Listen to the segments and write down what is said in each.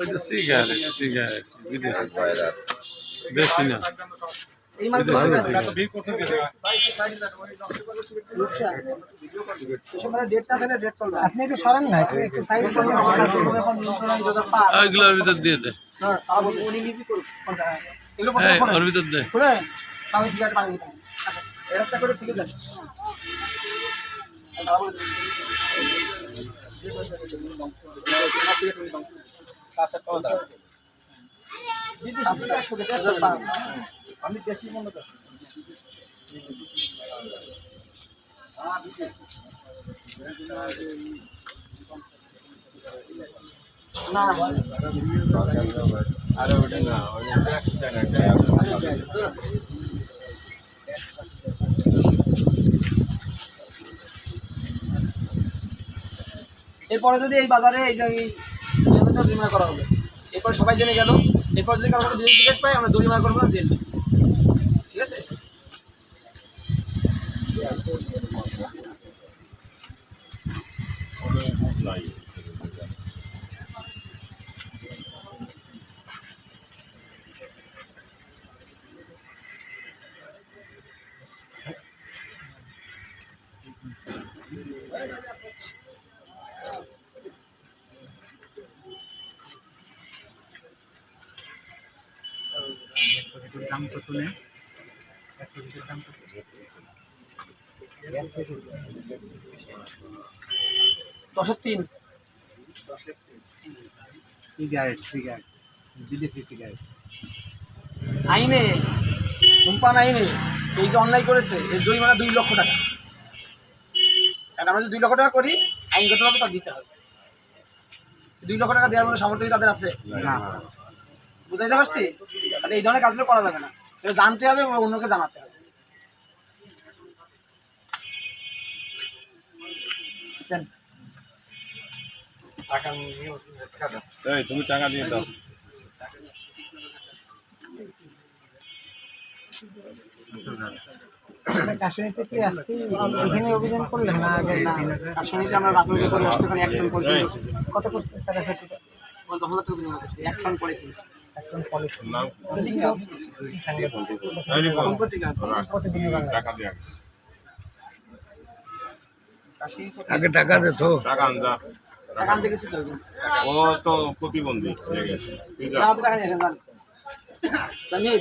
ওই যে সিগারেট বিদেশি বেশি না এগুলোর ভিতর দিয়ে দে ওর ভিতর দে আমি দেশি মনে করি না আরে ওটা না এরপরে যদি এই বাজারে এই যে জরিমানা করা হবে, এরপর সবাই জেনে গেল, এরপর যদি কারো বিদেশি সিগারেট পাই আমরা জরিমানা করবো না, জেল, ঠিক আছে? দাম কত নেই? 10-3 সিগারেট বিদেশি সিগারেট আইনে ধূমপান আইনে এই যে অন্যায় করেছে এর জরিমানা 2 লক্ষ টাকা। কারণ আমরা যদি 2 লক্ষ টাকা করি আইনগতভাবে তা দিতে হবে। 2 লক্ষ টাকা দেওয়ার মতো সামর্থ্য তাদের আছে না, বুঝাইতে পারছি? তাহলে এই ধরনের কাজগুলো করা যাবে না, এটা জানতে হবে এবং অন্যকে জানাতে হবে। তুমি টাকা দিয়ে দাও। কাশিতে কি আজকে এখানে অভিযান করলেন না আগে? না, কাশিতে আমরা রাজনীতি করে আসতে পারি। 1 টন পর্যন্ত কত করছে স্যার? 10,000 টাকা 10,000 টাকা জরিমানা করছে। 1 টন পড়েছিল, 1 টন পড়েছিল। আগে টাকা দে তো, টাকা আনজা, টাকা আনতে গেছি তো ও তো প্রতিবন্ধী হয়ে গেছে। টাকা নিয়ে যান জামিল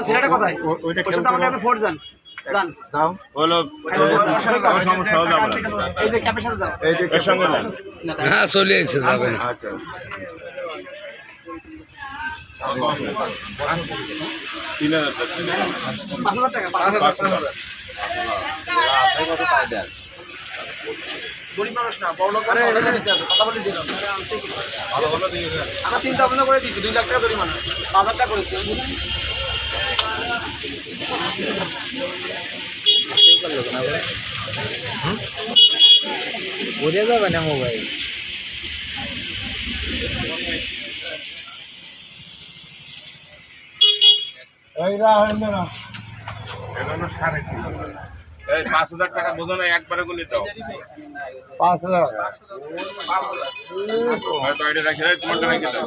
ছেলেটা কোথায়? ওর সাথে আমাদের ফোর্স যান যাও বলো সমস্যা হয়ে যাবে না। এই যে ক্যাপের সাথে যাও, এই যে এর সঙ্গে যান। হ্যাঁ চলে এসেছে যাবেন। আচ্ছা 5,000 টাকা 5,000 গরিব মানুষ না, বড় লোক কথা বলে দিল। আমরা চিন্তা ভাবনা করে দিয়েছি 2 লাখ টাকা জরিমানা, 5,000 টাকা করেছি। বোঝা যাবে না মোবাইল। এই 5,000 টাকা বোঝো না, একবারে গুলি দাও। 5,000 হয়তো এটা রেখে দাও, তোমারটা রেখে দাও।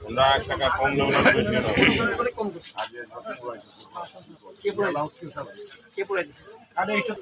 আমরা 1 টাকা কম নেব না, বেশি নেব। কম কে পড়ে দিচ্ছে? আরে এটা